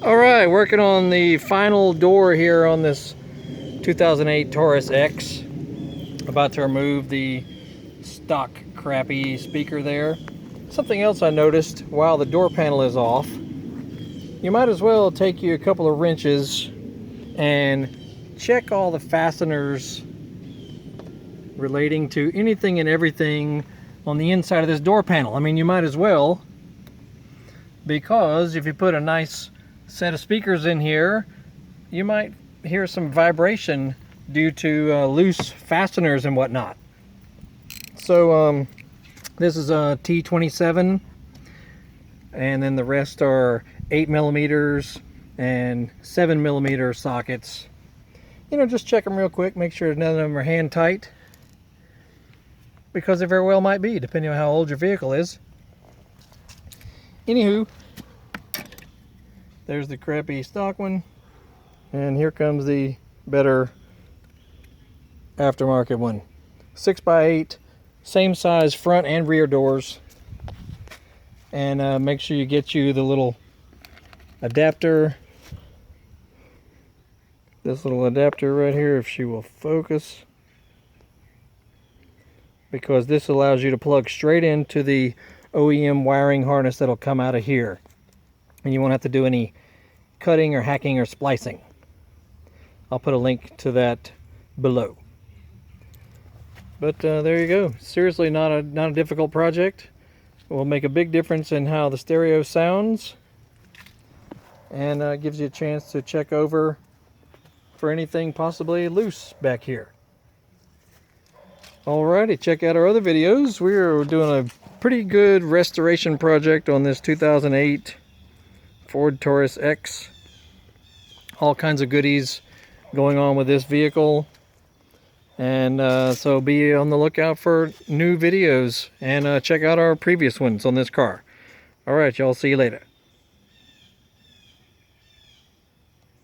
All right, working on the final door here on this 2008 Taurus X. About to remove the stock crappy speaker there. Something else I noticed while the door panel is off, you might as well take you a couple of wrenches and check all the fasteners relating to anything and everything on the inside of this door panel. I mean, you might as well, because if you put a nice set of speakers in here, you might hear some vibration due to loose fasteners and whatnot. So this is a T27, and then the rest are 8mm and 7mm sockets. You know, just check them real quick, make sure none of them are hand tight, because they very well might be, depending on how old your vehicle is. Anywho, there's the crappy stock one, and here comes the better aftermarket one. 6x8, same size front and rear doors. And make sure you get you the little adapter. This little adapter right here, if she will focus. Because this allows you to plug straight into the OEM wiring harness that'll come out of here. And you won't have to do any cutting or hacking or splicing. I'll put a link to that below. But there you go. Seriously, not a difficult project. It will make a big difference in how the stereo sounds, and gives you a chance to check over for anything possibly loose back here. Alrighty, check out our other videos. We're doing a pretty good restoration project on this 2008 Ford Taurus X. All kinds of goodies going on with this vehicle. And so be on the lookout for new videos, and check out our previous ones on this car. Alright, y'all, see you later.